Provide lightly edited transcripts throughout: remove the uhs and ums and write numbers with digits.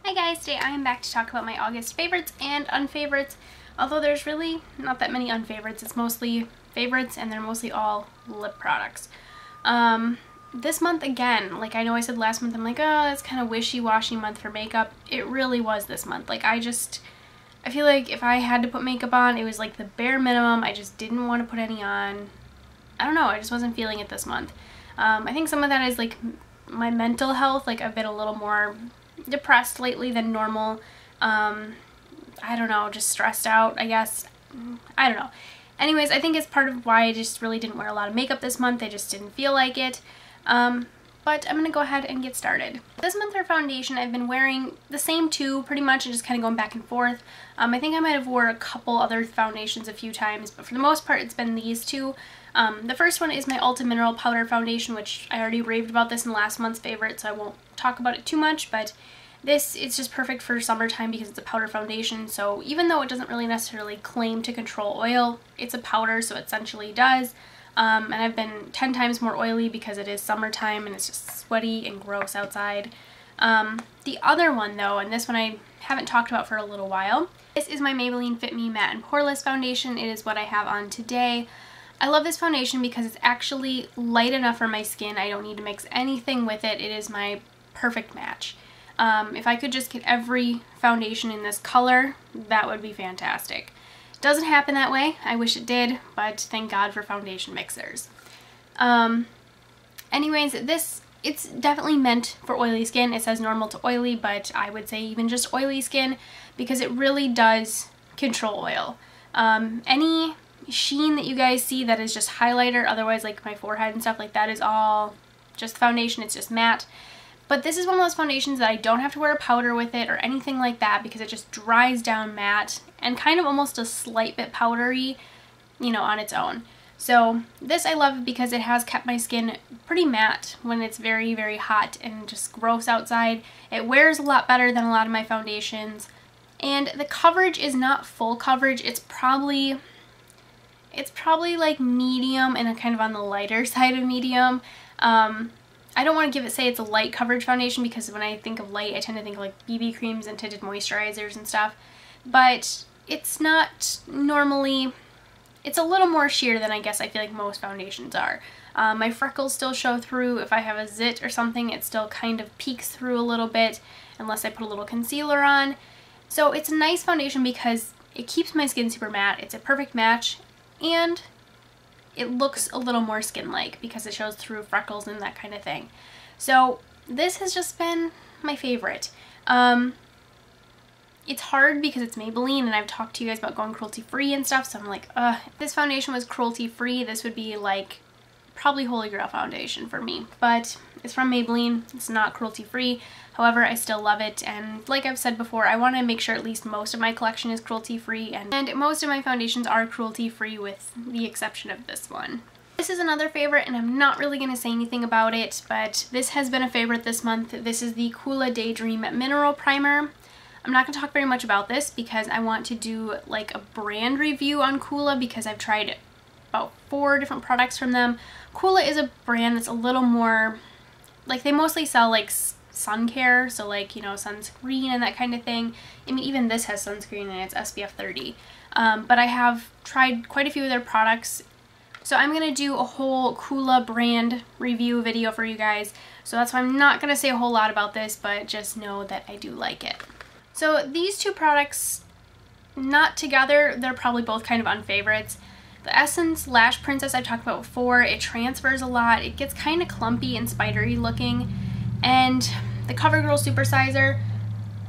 Hi guys, today I am back to talk about my August favorites and unfavorites, although there's really not that many unfavorites. It's mostly favorites and they're mostly all lip products. This month again, like I know I said last month, I'm like, oh, it's kind of wishy-washy month for makeup. It really was this month. Like I feel like if I had to put makeup on, it was like the bare minimum. I just didn't want to put any on. I don't know, I just wasn't feeling it this month. I think some of that is like my mental health. Like I've been a little more depressed lately than normal. I don't know, just stressed out, I guess. I don't know. Anyways, I think it's part of why I just really didn't wear a lot of makeup this month. I just didn't feel like it. But I'm gonna go ahead and get started. This month for foundation, I've been wearing the same two pretty much and just kind of going back and forth. I think I might have wore a couple other foundations a few times, but for the most part it's been these two. The first one is my Ulta Mineral Powder Foundation, which I already raved about this in last month's favorite, so I won't talk about it too much, but this is just perfect for summertime because it's a powder foundation. So even though it doesn't really necessarily claim to control oil, it's a powder, so it essentially does. And I've been 10 times more oily because it is summertime and it's just sweaty and gross outside. The other one though, and this one I haven't talked about for a little while, this is my Maybelline Fit Me Matte and Poreless Foundation. It is what I have on today. I love this foundation because it's actually light enough for my skin. I don't need to mix anything with it. It is my perfect match. If I could just get every foundation in this color, that would be fantastic. Doesn't happen that way. I wish it did, but thank God for foundation mixers. Anyways, it's definitely meant for oily skin. It says normal to oily, but I would say even just oily skin because it really does control oil. Any sheen that you guys see that is just highlighter, otherwise like my forehead and stuff like that, is all just foundation. It's just matte. But this is one of those foundations that I don't have to wear a powder with it or anything like that because it just dries down matte and kind of almost a slight bit powdery, you know, on its own. So this I love because it has kept my skin pretty matte when it's very, very hot and just gross outside. It wears a lot better than a lot of my foundations. And the coverage is not full coverage. It's probably like medium and kind of on the lighter side of medium. I don't want to say it's a light coverage foundation because when I think of light, I tend to think of like BB creams and tinted moisturizers and stuff. But it's not normally, it's a little more sheer than I guess I feel like most foundations are. My freckles still show through. If I have a zit or something, it still kind of peeks through a little bit unless I put a little concealer on. So it's a nice foundation because it keeps my skin super matte. It's a perfect match and it looks a little more skin-like because it shows through freckles and that kind of thing. So this has just been my favorite. It's hard because it's Maybelline and I've talked to you guys about going cruelty-free and stuff, so I'm like, if this foundation was cruelty-free, this would be like probably Holy Grail foundation for me. But it's from Maybelline, it's not cruelty-free. However, I still love it, and like I've said before, I want to make sure at least most of my collection is cruelty-free, and most of my foundations are cruelty-free with the exception of this one. This is another favorite, and I'm not really going to say anything about it, but this has been a favorite this month. This is the Coola Daydream Mineral Primer. I'm not going to talk very much about this because I want to do like a brand review on Coola because I've tried about 4 different products from them. Coola is a brand that's a little more, like they mostly sell like sun care, so like, you know, sunscreen and that kind of thing. I mean, even this has sunscreen and it's SPF 30. But I have tried quite a few of their products. So I'm going to do a whole Coola brand review video for you guys. So that's why I'm not going to say a whole lot about this, but just know that I do like it. So these two products, not together, they're probably both kind of unfavorites. The Essence Lash Princess I've talked about before, it transfers a lot. It gets kind of clumpy and spidery looking. And the CoverGirl Supersizer,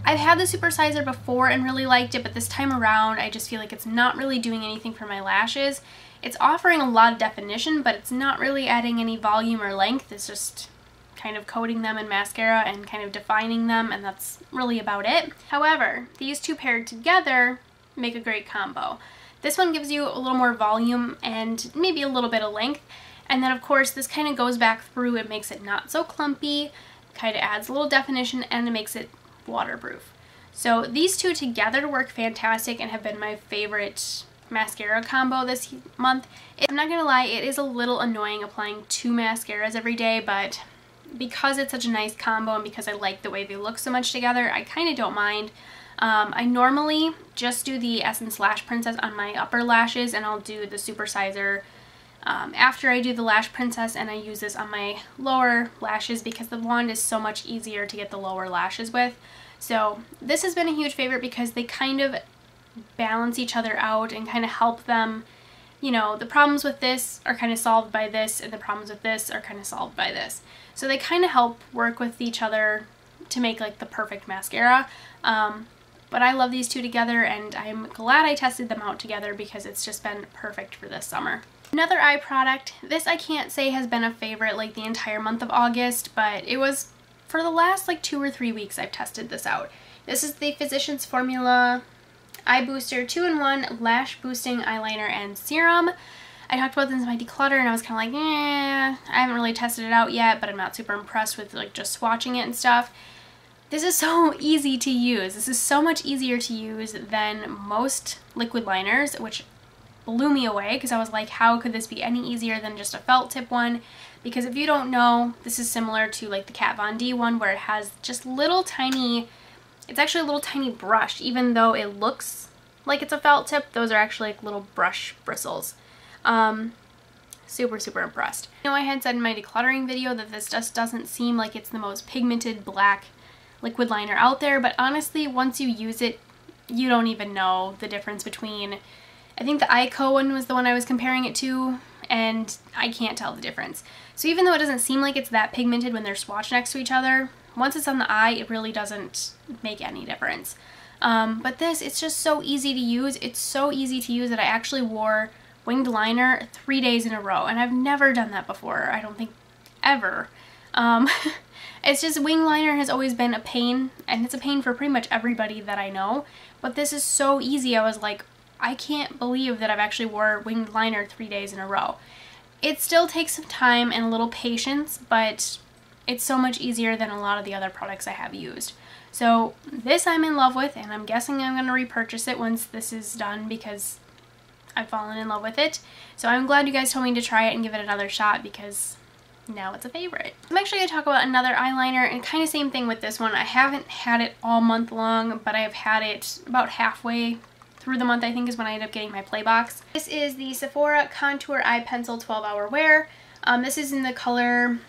I've had the Supersizer before and really liked it, but this time around I just feel like it's not really doing anything for my lashes. It's offering a lot of definition, but it's not really adding any volume or length. It's just kind of coating them in mascara and kind of defining them, and that's really about it. However, these two paired together make a great combo. This one gives you a little more volume and maybe a little bit of length, and then of course this kind of goes back through. It makes it not so clumpy, kind of adds a little definition, and it makes it waterproof. So these two together work fantastic and have been my favorite mascara combo this month. I'm not gonna lie, it is a little annoying applying 2 mascaras every day, but because it's such a nice combo and because I like the way they look so much together, I kind of don't mind. I normally just do the Essence Lash Princess on my upper lashes, and I'll do the Supersizer after I do the Lash Princess, and I use this on my lower lashes because the wand is so much easier to get the lower lashes with. So this has been a huge favorite because they kind of balance each other out and kind of help them, you know, the problems with this are kind of solved by this, and the problems with this are kind of solved by this. So they kind of help work with each other to make like the perfect mascara. But I love these two together, and I'm glad I tested them out together because it's just been perfect for this summer. Another eye product, this I can't say has been a favorite like the entire month of August, but it was for the last like 2 or 3 weeks I've tested this out. This is the Physicians Formula Eye Booster 2-in-1 Lash Boosting Eyeliner and Serum. I talked about this in my declutter and I was kind of like, I haven't really tested it out yet, but I'm not super impressed with like just swatching it and stuff. This is so easy to use. This is so much easier to use than most liquid liners, which blew me away because I was like, how could this be any easier than just a felt tip one? Because if you don't know, this is similar to like the Kat Von D one where it has just little tiny, it's actually a little tiny brush. Even though it looks like it's a felt tip, those are actually like little brush bristles. Super, super impressed. I know I had said in my decluttering video that this just doesn't seem like it's the most pigmented black liquid liner out there, but honestly, once you use it, you don't even know the difference between, I think the Ico one was the one I was comparing it to, and I can't tell the difference. So even though it doesn't seem like it's that pigmented when they're swatched next to each other, once it's on the eye, it really doesn't make any difference. But this, it's just so easy to use. It's so easy to use that I actually wore winged liner 3 days in a row, and I've never done that before, I don't think ever. It's just wing liner has always been a pain, and it's a pain for pretty much everybody that I know, but this is so easy. I was like, I can't believe that I've actually wore winged liner 3 days in a row. It still takes some time and a little patience, but it's so much easier than a lot of the other products I have used. So this I'm in love with, and I'm guessing I'm going to repurchase it once this is done because I've fallen in love with it. So I'm glad you guys told me to try it and give it another shot because now it's a favorite. I'm actually going to talk about another eyeliner, and kind of same thing with this one. I haven't had it all month long, but I have had it about halfway through the month, I think, is when I ended up getting my play box. This is the Sephora Contour Eye Pencil 12-Hour Wear. This is in the color,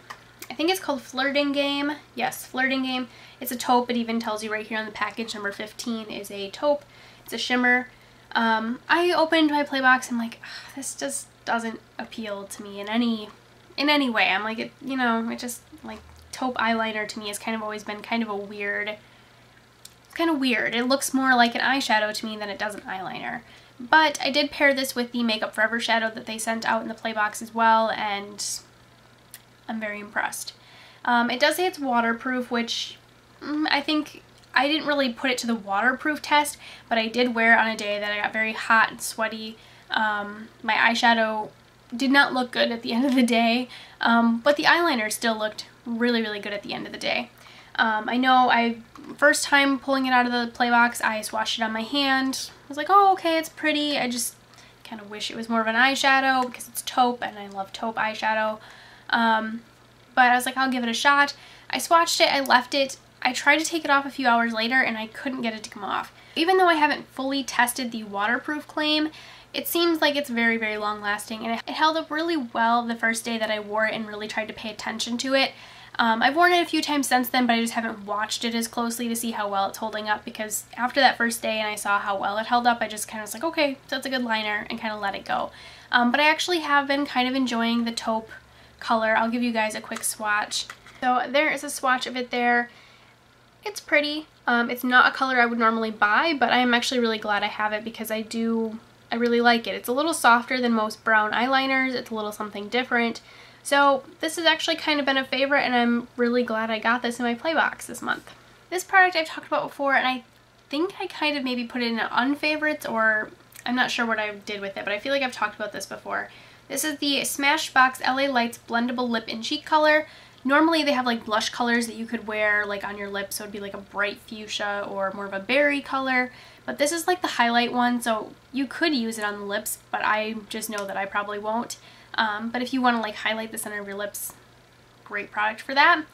I think it's called Flirting Game. Yes, Flirting Game. It's a taupe. It even tells you right here on the package, number 15 is a taupe. It's a shimmer. I opened my play box and I'm like, this just doesn't appeal to me in any way. I'm like, you know, it just, like, taupe eyeliner to me has kind of always been kind of a weird, it's kind of weird. It looks more like an eyeshadow to me than it does an eyeliner. But I did pair this with the Makeup Forever shadow that they sent out in the play box as well, and I'm very impressed. It does say it's waterproof, which I think I didn't really put it to the waterproof test, but I did wear it on a day that I got very hot and sweaty. My eyeshadow did not look good at the end of the day, but the eyeliner still looked really, really good at the end of the day. I know first time pulling it out of the play box, I swatched it on my hand. I was like, oh, okay, it's pretty. I just kind of wish it was more of an eyeshadow because it's taupe and I love taupe eyeshadow. But I was like, I'll give it a shot. I swatched it, I left it. I tried to take it off a few hours later and I couldn't get it to come off. Even though I haven't fully tested the waterproof claim, it seems like it's very, very long lasting, and it held up really well the first day that I wore it and really tried to pay attention to it. I've worn it a few times since then, but I just haven't watched it as closely to see how well it's holding up, because after that first day and I saw how well it held up, I just kind of was like, okay, so it's a good liner, and kind of let it go. But I actually have been kind of enjoying the taupe color. I'll give you guys a quick swatch. So there is a swatch of it there. It's pretty. It's not a color I would normally buy, but I am actually really glad I have it because I really like it. It's a little softer than most brown eyeliners. It's a little something different. So this has actually kind of been a favorite, and I'm really glad I got this in my play box this month. This product I've talked about before, and I think I kind of maybe put it in Unfavorites, or I'm not sure what I did with it, but I feel like I've talked about this before. This is the Smashbox LA Lights Blendable Lip and Cheek Color. Normally they have like blush colors that you could wear like on your lips, so it'd be like a bright fuchsia or more of a berry color. But this is like the highlight one, so you could use it on the lips, but I just know that I probably won't. But if you want to like highlight the center of your lips, great product for that.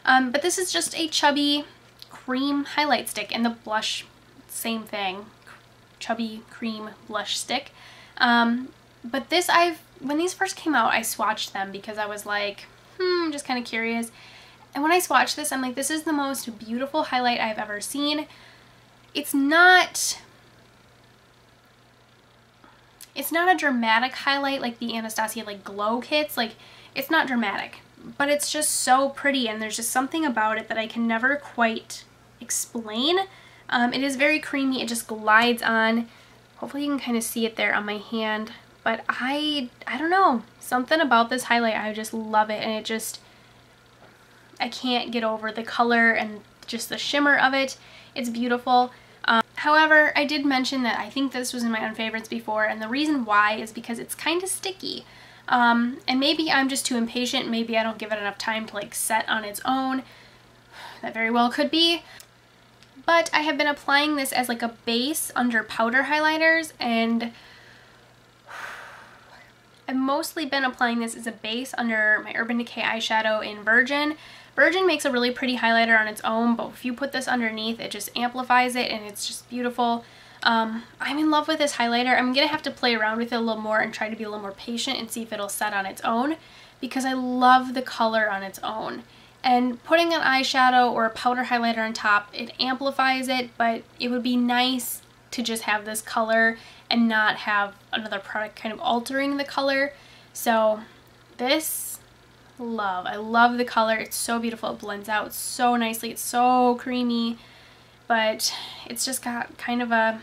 But this is just a chubby cream highlight stick, and the blush, same thing, chubby cream blush stick. But this, when these first came out, I swatched them because I was like, just kind of curious. And when I swatched this, I'm like, this is the most beautiful highlight I've ever seen. It's not a dramatic highlight like the Anastasia like glow kits. Like, it's not dramatic, but it's just so pretty, and there's just something about it that I can never quite explain. It is very creamy. It just glides on. Hopefully you can kind of see it there on my hand, but I don't know, something about this highlight, I just love it, and it just, I can't get over the color and just the shimmer of it. It's beautiful. However, I did mention that I think this was in my Unfavorites before, and the reason why is because it's kind of sticky. And maybe I'm just too impatient. Maybe I don't give it enough time to like set on its own. That very well could be. But I have been applying this as like a base under powder highlighters, and I've mostly been applying this as a base under my Urban Decay eyeshadow in Virgin. Virgin makes a really pretty highlighter on its own, but if you put this underneath, it just amplifies it, and it's just beautiful. I'm in love with this highlighter. I'm gonna have to play around with it a little more and try to be a little more patient and see if it'll set on its own, because I love the color on its own. And putting an eyeshadow or a powder highlighter on top, it amplifies it, but it would be nice to just have this color and not have another product kind of altering the color. So this, love. I love the color. It's so beautiful. It blends out so nicely. It's so creamy, but it's just got kind of a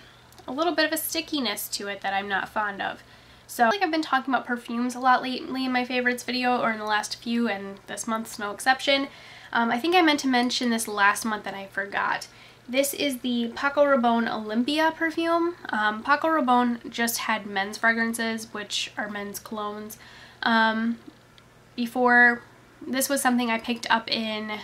little bit of a stickiness to it that I'm not fond of. So like I've been talking about perfumes a lot lately in my favorites video, or in the last few, and this month's no exception. I think I meant to mention this last month and I forgot. This is the Paco Rabanne Olympea perfume. Paco Rabanne just had men's fragrances, which are men's colognes. Before, this was something I picked up in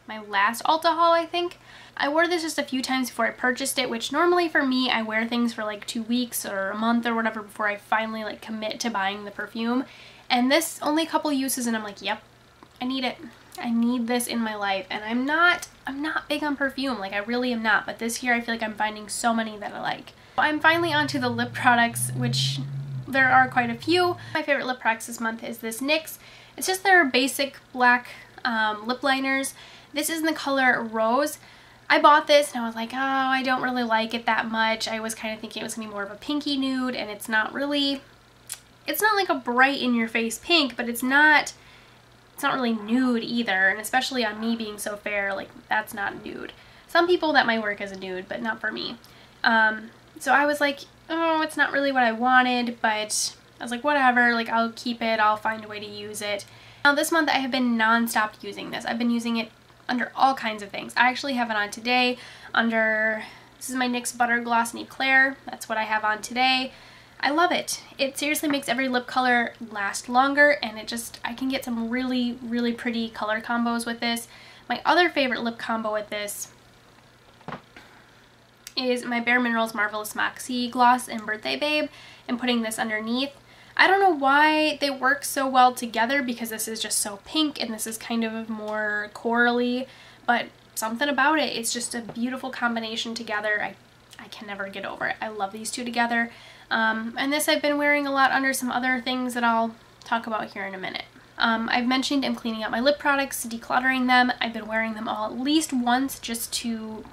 my last Ulta haul, I think. I wore this just a few times before I purchased it, which normally for me, I wear things for like 2 weeks or a month or whatever before I finally like commit to buying the perfume. And this, only a couple uses and I'm like, yep, I need it. I need this in my life. And I'm not big on perfume, like I really am not, but this year I feel like I'm finding so many that I like. I'm finally onto the lip products, which there are quite a few. My favorite lip products this month is this NYX. It's just their basic black lip liners. This is in the color Rose. I bought this and I was like, oh, I don't really like it that much. I was kind of thinking it was going to be more of a pinky nude, and it's not really, it's not like a bright in your face pink, but it's not really nude either, and especially on me being so fair, like that's not nude. Some people that might work as a nude, but not for me. So I was like, oh, it's not really what I wanted, but I was like, whatever, like I'll keep it, I'll find a way to use it. Now this month I have been non-stop using this. I've been using it under all kinds of things. I actually have it on today under, this is my NYX Butter Gloss in Eclair. That's what I have on today. I love it. It seriously makes every lip color last longer, and it just, I can get some really, really pretty color combos with this. My other favorite lip combo with this is my Bare Minerals Marvelous Moxie Gloss in Birthday Babe, and putting this underneath. I don't know why they work so well together, because this is just so pink and this is kind of more corally, but something about it, it's just a beautiful combination together. I can never get over it. I love these two together. And this I've been wearing a lot under some other things that I'll talk about here in a minute. I've mentioned I'm cleaning out my lip products, decluttering them. I've been wearing them all at least once just to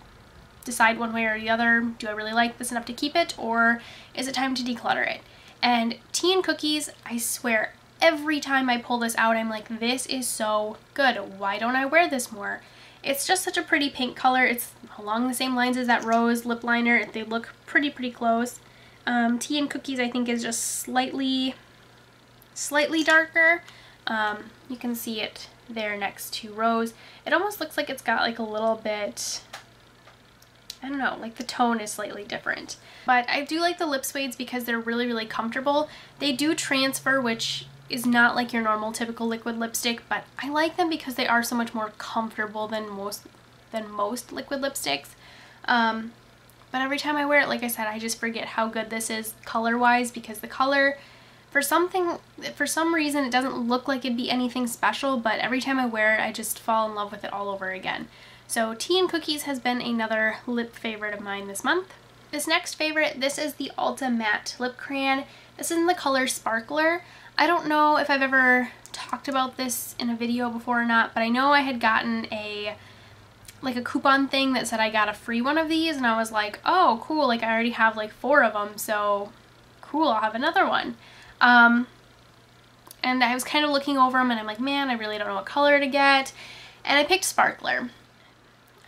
decide one way or the other. Do I really like this enough to keep it, or is it time to declutter it? And Tea and Cookies, I swear, every time I pull this out, I'm like, this is so good. Why don't I wear this more? It's just such a pretty pink color. It's along the same lines as that Rose lip liner. They look pretty close. Tea and Cookies, I think, is just slightly darker. You can see it there next to Rose. It almost looks like it's got like a little bit, I don't know, like the tone is slightly different. But I do like the lip suedes because they're really comfortable. They do transfer, which is not like your normal typical liquid lipstick, but I like them because they are so much more comfortable than most liquid lipsticks. But every time I wear it, like I said, I just forget how good this is color-wise, because the color For some reason it doesn't look like it'd be anything special, but every time I wear it I just fall in love with it all over again. So Tea and Cookies has been another lip favorite of mine this month. This next favorite, this is the Ulta Matte Lip Crayon. This is in the color Sparkler. I don't know if I've ever talked about this in a video before or not, but I know I had gotten a coupon thing that said I got a free one of these, and I was like, oh cool, like I already have like 4 of them, so cool, I'll have another one. And I was kind of looking over them and I'm like, man, I really don't know what color to get, and I picked Sparkler.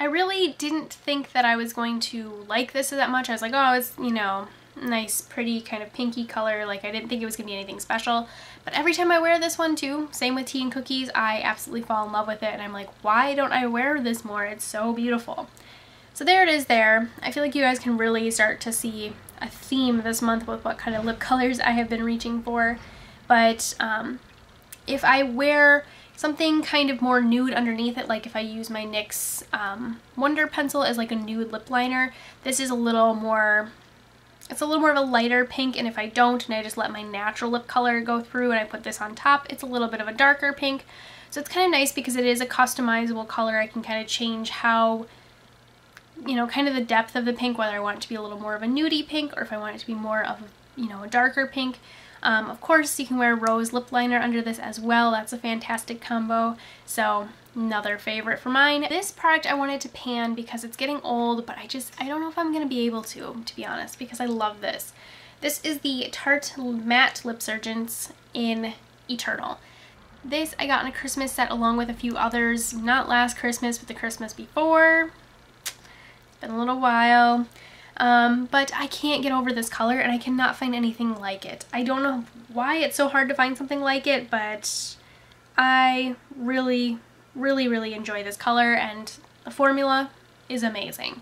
I really didn't think that I was going to like this that much. I was like, oh, it's, you know, nice, pretty kind of pinky color. Like, I didn't think it was going to be anything special. But every time I wear this one too, same with Tea and Cookies, I absolutely fall in love with it. And I'm like, why don't I wear this more? It's so beautiful. So there it is there. I feel like you guys can really start to see a theme this month with what kind of lip colors I have been reaching for. But if I wear something kind of more nude underneath it, like if I use my NYX Wonder Pencil as like a nude lip liner, this is a little more, it's a little more of a lighter pink, and if I don't and I just let my natural lip color go through and I put this on top, it's a little bit of a darker pink. So it's kind of nice because it is a customizable color. I can kind of change how, you know, kind of the depth of the pink, whether I want it to be a little more of a nudie pink or if I want it to be more of, you know, a darker pink. Of course, you can wear rose lip liner under this as well. That's a fantastic combo. So another favorite for mine. This product I wanted to pan because it's getting old, but I don't know if I'm going to be able to be honest, because I love this. This is the Tarte Matte Lip Surgence in Eternal. This I got in a Christmas set along with a few others, not last Christmas, but the Christmas before. It's been a little while. But I can't get over this color and I cannot find anything like it. I don't know why it's so hard to find something like it, but I really enjoy this color, and the formula is amazing.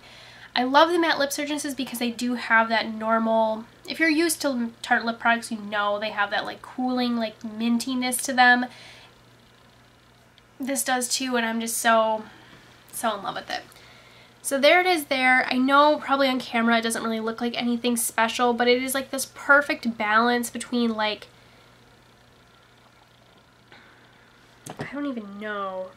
I love the matte lip surgences because they do have that normal, if you're used to Tarte lip products, you know they have that like cooling, like mintiness to them. This does too, and I'm just so in love with it. So there it is there. I know probably on camera it doesn't really look like anything special, but it is like this perfect balance between like, I don't even know,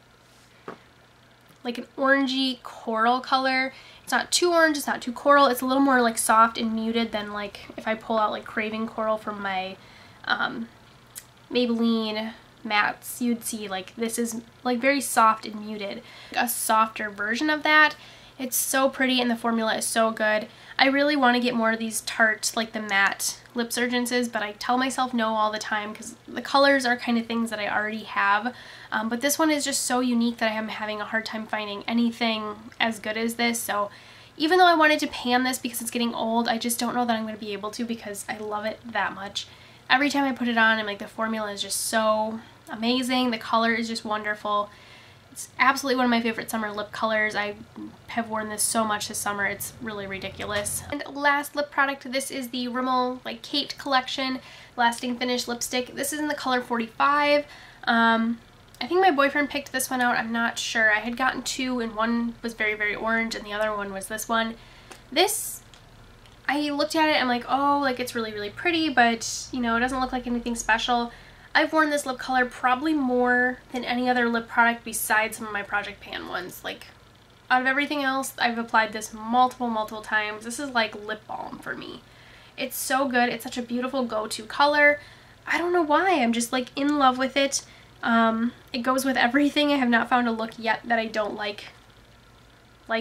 like an orangey coral color. It's not too orange, it's not too coral. It's a little more like soft and muted than like if I pull out like Craving Coral from my Maybelline mattes, you'd see like this is like very soft and muted. A softer version of that. It's so pretty and the formula is so good. I really want to get more of these Tarte, like the matte lip surgences, but I tell myself no all the time because the colors are kind of things that I already have. But this one is just so unique that I am having a hard time finding anything as good as this. So even though I wanted to pan this because it's getting old, I just don't know that I'm going to be able to because I love it that much. Every time I put it on, I'm like, the formula is just so amazing. The color is just wonderful. It's absolutely one of my favorite summer lip colors. I have worn this so much this summer. It's really ridiculous. And last lip product, this is the Rimmel like Kate collection Lasting Finish lipstick. This is in the color 45. I think my boyfriend picked this one out. I'm not sure. I had gotten 2 and one was very orange and the other one was this one. This, I looked at it, I'm like, oh, like it's really pretty, but you know, it doesn't look like anything special. I've worn this lip color probably more than any other lip product besides some of my Project Pan ones. Like, out of everything else, I've applied this multiple times. This is like lip balm for me. It's so good. It's such a beautiful go-to color. I don't know why. I'm just like in love with it. It goes with everything. I have not found a look yet that I don't like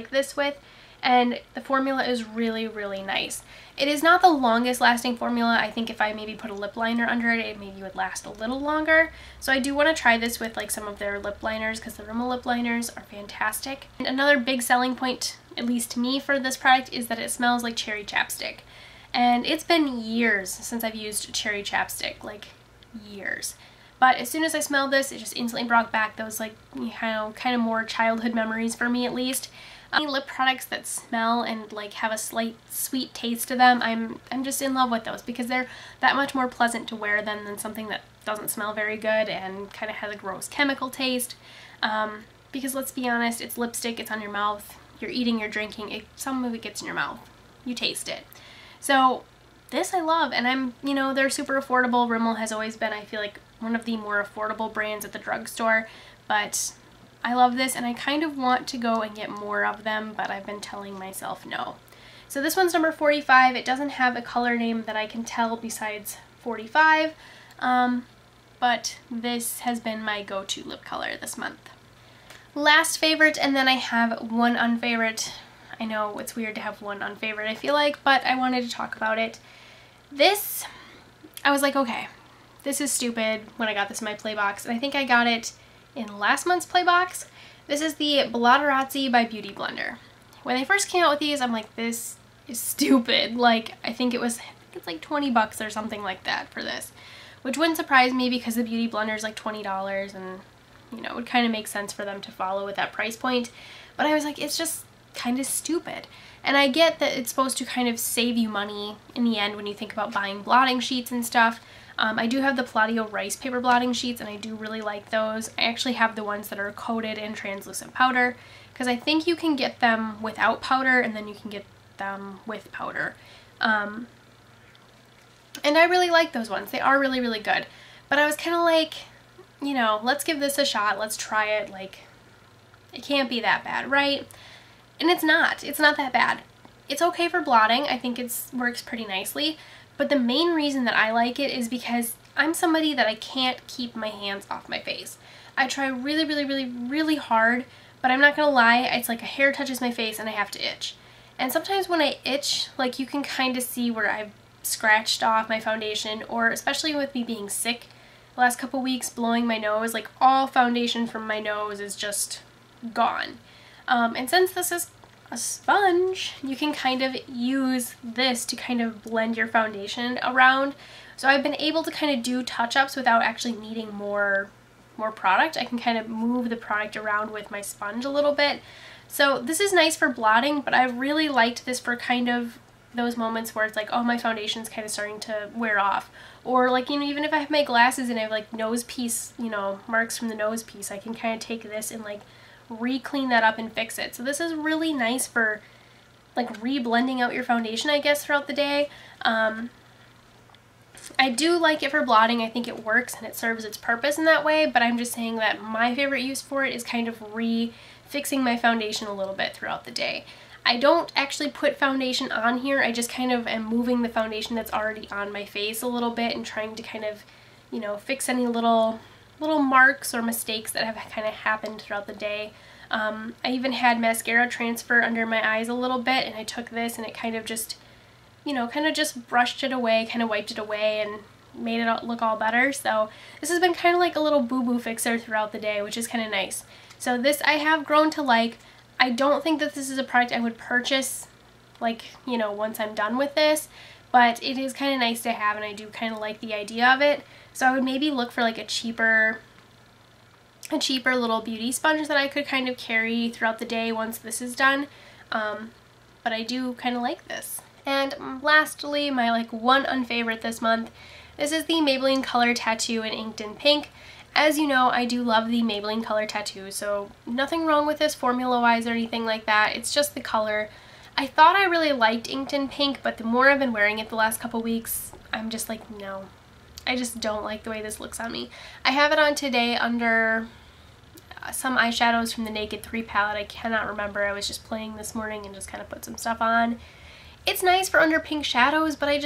this with. And the formula is really nice. It is not the longest lasting formula. I think if I maybe put a lip liner under it, it maybe would last a little longer. So I do want to try this with like some of their lip liners because the Rimmel lip liners are fantastic. And another big selling point, at least to me, for this product is that it smells like cherry chapstick. And it's been years since I've used cherry chapstick, like years. But as soon as I smelled this, it just instantly brought back those like, you know, kind of more childhood memories for me at least. Any lip products that smell and like have a slight sweet taste to them, I'm just in love with those because they're that much more pleasant to wear than something that doesn't smell very good and kind of has a gross chemical taste. Because let's be honest, it's lipstick, it's on your mouth, you're eating, you're drinking, some of it gets in your mouth, you taste it. So this I love, and I'm, you know, they're super affordable. Rimmel has always been, I feel like, one of the more affordable brands at the drugstore, but I love this, and I kind of want to go and get more of them, but I've been telling myself no. So this one's number 45. It doesn't have a color name that I can tell besides 45, but this has been my go-to lip color this month. Last favorite, and then I have one unfavorite. I know it's weird to have one unfavorite, I feel like, but I wanted to talk about it. This, I was like, okay, this is stupid when I got this in my play box, and I think I got it in last month's play box. This is the Blotterazzi by Beauty Blender. When they first came out with these, I'm like, this is stupid. Like, I think it's like 20 bucks or something like that for this, which wouldn't surprise me because the Beauty Blender is like $20, and you know, it would kind of make sense for them to follow with that price point. But I was like, it's just kind of stupid. And I get that it's supposed to kind of save you money in the end when you think about buying blotting sheets and stuff. I do have the Palladio rice paper blotting sheets, and I do really like those. I actually have the ones that are coated in translucent powder, because I think you can get them without powder and then you can get them with powder. And I really like those ones. They are really, really good. But I was kind of like, you know, let's give this a shot. Let's try it. Like, it can't be that bad, right? And it's not. It's not that bad. It's okay for blotting. I think it works pretty nicely. But the main reason that I like it is because I'm somebody that I can't keep my hands off my face. I try really, really, really, really hard, but I'm not gonna lie, it's like a hair touches my face and I have to itch. And sometimes when I itch, like, you can kind of see where I've scratched off my foundation, or especially with me being sick the last couple weeks, blowing my nose, like all foundation from my nose is just gone. And since this is a sponge, you can kind of use this to kind of blend your foundation around. So I've been able to kind of do touch-ups without actually needing more product. I can kind of move the product around with my sponge a little bit. So this is nice for blotting, but I really liked this for kind of those moments where it's like, oh, my foundation's kind of starting to wear off. Or like, you know, even if I have my glasses and I have like nose piece, you know, marks from the nose piece, I can kind of take this and like re-clean that up and fix it. So this is really nice for like re-blending out your foundation, I guess, throughout the day. I do like it for blotting. I think it works and it serves its purpose in that way, but I'm just saying that my favorite use for it is kind of re-fixing my foundation a little bit throughout the day. I don't actually put foundation on here. I just kind of am moving the foundation that's already on my face a little bit and trying to kind of, you know, fix any little marks or mistakes that have kind of happened throughout the day. I even had mascara transfer under my eyes a little bit, and I took this and it kind of just, you know, kind of just brushed it away, kind of wiped it away and made it look all better. So this has been kind of like a little boo-boo fixer throughout the day, which is kind of nice. So this I have grown to like. I don't think that this is a product I would purchase, like, you know, once I'm done with this, but it is kind of nice to have, and I do kind of like the idea of it. So I would maybe look for like a cheaper little beauty sponge that I could kind of carry throughout the day once this is done. But I do kind of like this. And lastly, my like one unfavorite this month, this is the Maybelline Color Tattoo in Inked in Pink. As you know, I do love the Maybelline Color Tattoo, so nothing wrong with this formula-wise or anything like that. It's just the color. I thought I really liked Inked in Pink, but the more I've been wearing it the last couple weeks, I'm just like, no. I just don't like the way this looks on me. I have it on today under some eyeshadows from the Naked 3 palette. I cannot remember. I was just playing this morning and just kind of put some stuff on. It's nice for under pink shadows, but I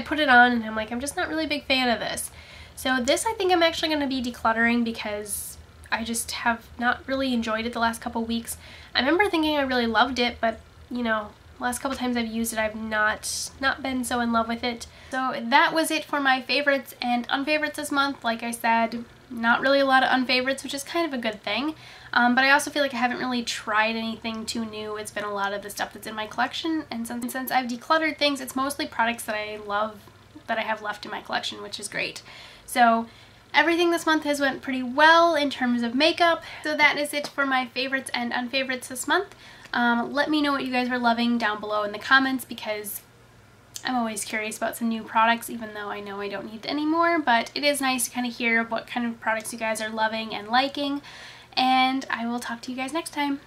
put it on and I'm like, I'm just not really a big fan of this. So this I think I'm actually going to be decluttering because I just have not really enjoyed it the last couple weeks. I remember thinking I really loved it, but you know, last couple times I've used it, I've not been so in love with it. So that was it for my favorites and unfavorites this month. Like I said, not really a lot of unfavorites, which is kind of a good thing. But I also feel like I haven't really tried anything too new. It's been a lot of the stuff that's in my collection, and since I've decluttered things, it's mostly products that I love that I have left in my collection, which is great. So everything this month has went pretty well in terms of makeup. So that is it for my favorites and unfavorites this month. Let me know what you guys are loving down below in the comments, because I'm always curious about some new products, even though I know I don't need any more, but it is nice to kind of hear what kind of products you guys are loving and liking, and I will talk to you guys next time.